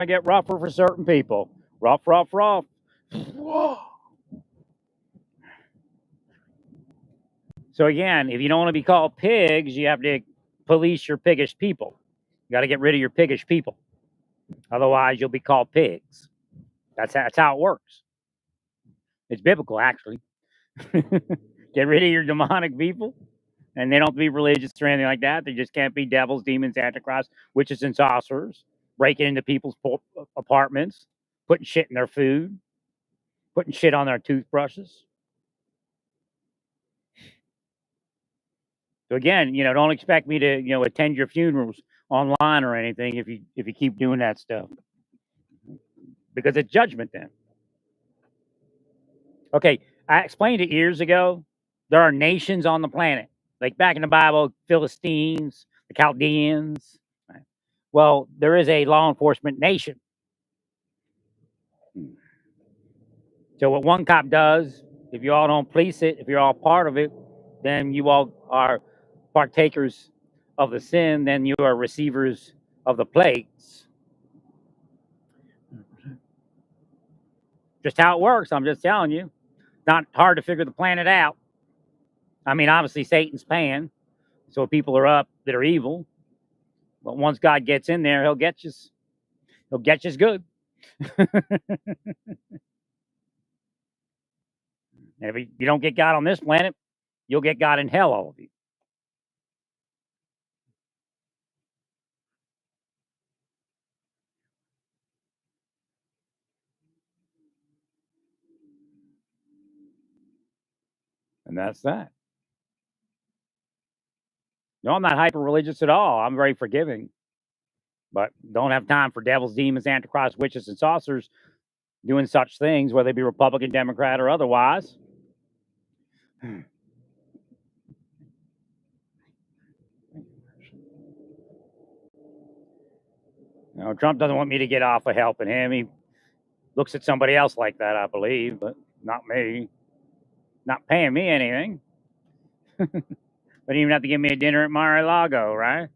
to get rougher for certain people. Rough, rough, rough. So again, if you don't want to be called pigs, you have to police your piggish people. You got to get rid of your piggish people. Otherwise, you'll be called pigs. That's how it works. It's biblical, actually. Get rid of your demonic people, and they don't have to be religious or anything like that. They just can't be devils, demons, antichrists, witches, and sorcerers, breaking into people's apartments, putting shit in their food, putting shit on their toothbrushes. So again, don't expect me to, attend your funerals online or anything if you keep doing that stuff because it's judgment then. Okay, I explained it years ago. There are nations on the planet, like back in the Bible, Philistines, the Chaldeans. Right? Well, there is a law enforcement nation. So what one cop does, if you all don't police it, if you're all part of it, then you all are partakers of the sin. Then you are receivers of the plagues. Just how it works. I'm just telling you. Not hard to figure the planet out. I mean, obviously Satan's paying, so people are up that are evil. But once God gets in there, he'll get you. He'll get you good. And if you don't get God on this planet, you'll get God in hell, all of you. And that's that. No, I'm not hyper religious at all. I'm very forgiving, but don't have time for devils, demons, antichrists, witches, and sorcerers doing such things, whether they be Republican, Democrat, or otherwise. Trump doesn't want me to get off of helping him. He looks at somebody else like that, I believe, but not me. Not paying me anything. But even have to give me a dinner at Mar-a-Lago, right?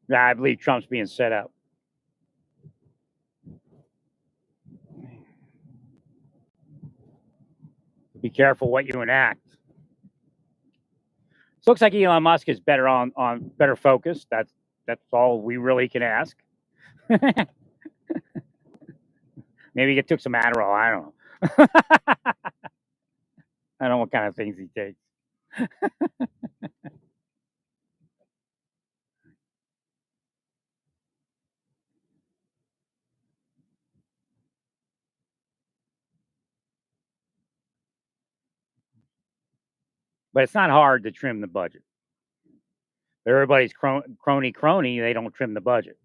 Yeah, I believe Trump's being set up. Be careful what you enact. So it looks like Elon Musk is better on better focused. That's all we really can ask. Maybe he took some Adderall. I don't know. I don't know what kind of things he takes. But it's not hard to trim the budget. Everybody's crony. They don't trim the budget.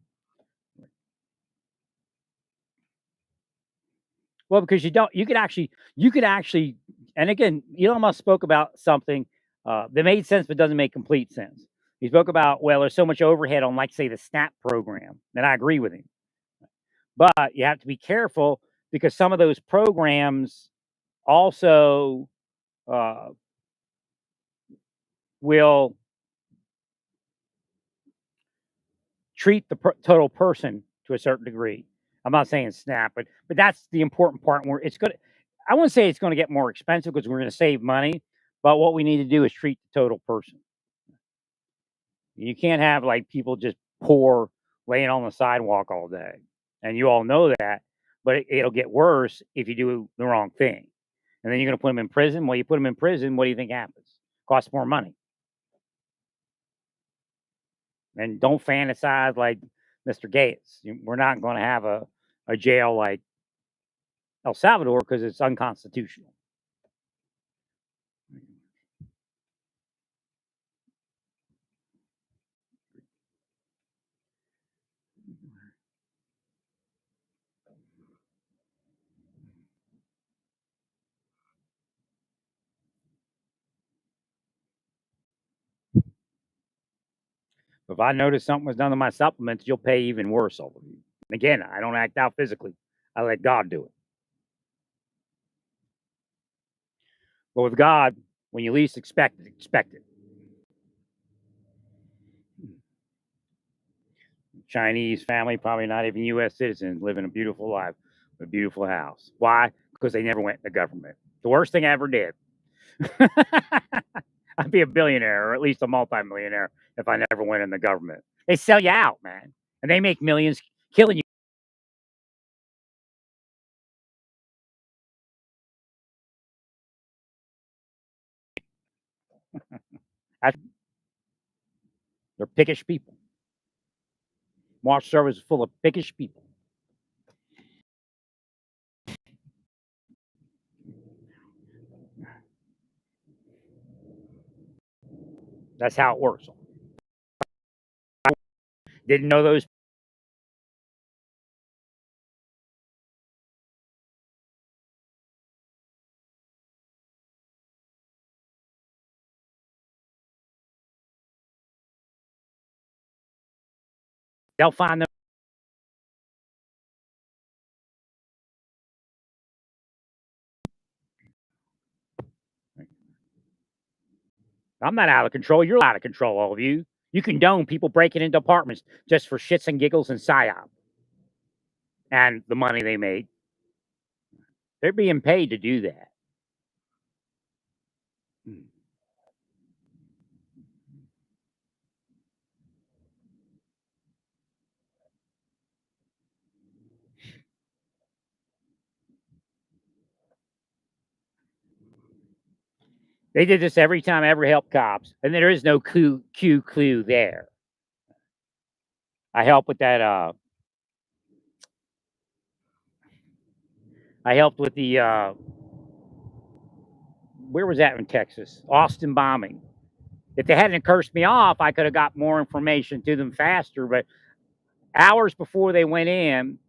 Well, because you don't. You could actually. And again, Elon Musk spoke about something that made sense, but doesn't make complete sense. He spoke about, well, there's so much overhead on, like, say, the SNAP program, and I agree with him. But you have to be careful because some of those programs also uh, will treat the total person to a certain degree. I'm not saying SNAP, but that's the important part. Where it's going to, I wouldn't say it's going to get more expensive because we're going to save money. But what we need to do is treat the total person. You can't have like people just poor laying on the sidewalk all day, and you all know that. But it'll get worse if you do the wrong thing, and then you're going to put them in prison. Well, you put them in prison. What do you think happens? Costs more money. And don't fantasize like Mr. Gates. We're not going to have a jail like El Salvador because it's unconstitutional. If I notice something was done to my supplements, you'll pay even worse over me. Again, I don't act out physically. I let God do it. But with God, when you least expect it, expect it. Chinese family, probably not even U.S. citizens, living a beautiful life, a beautiful house. Why? Because they never went in the government. The worst thing I ever did. I'd be a billionaire or at least a multimillionaire if I never went in the government. They sell you out, man, and they make millions killing you. They're pickish people. Marsh Service is full of pickish people. That's how it works. Didn't know those. They'll find them. I'm not out of control. You're out of control, all of you. You condone people breaking into apartments just for shits and giggles and psyop and the money they made. They're being paid to do that. Hmm. They did this every time I ever helped cops, and there is no clue there. I helped with that. I helped with the where was that in Texas? Austin bombing. If they hadn't cursed me off, I could have got more information to them faster. But hours before they went in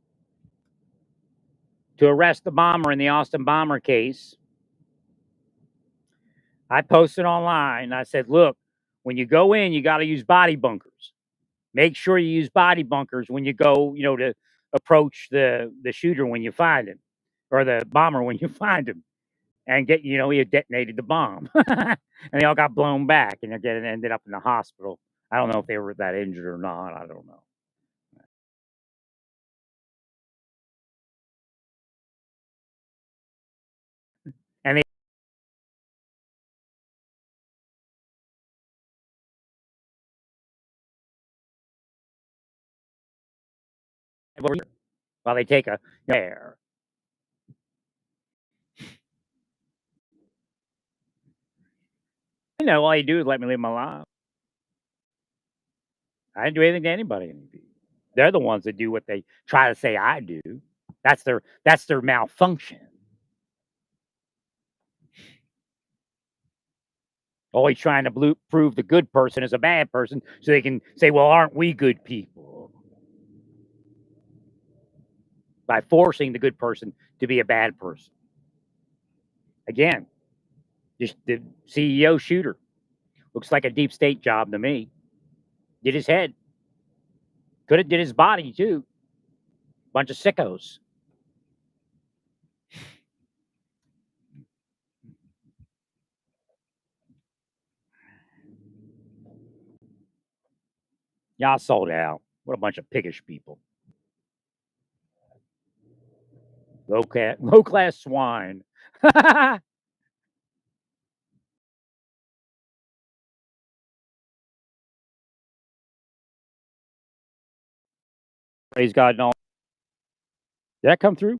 to arrest the bomber in the Austin bomber case, I posted online. I said, "Look, when you go in, you got to use body bunkers. Make sure you use body bunkers when you go, to approach the shooter when you find him, or the bomber when you find him, and he had detonated the bomb, and they all got blown back, and they ended up in the hospital. I don't know if they were that injured or not. I don't know. And while they take a air, all you do is let me live my life. I didn't do anything to anybody. They're the ones that do what they try to say I do. That's their malfunction. Always trying to prove the good person is a bad person so they can say, well, aren't we good people? By forcing the good person to be a bad person. Again, just the CEO shooter. Looks like a deep state job to me. Did his head. Could have did his body too. Bunch of sickos. Y'all sold out. What a bunch of piggish people. Low class swine. Praise God and all. Did that come through?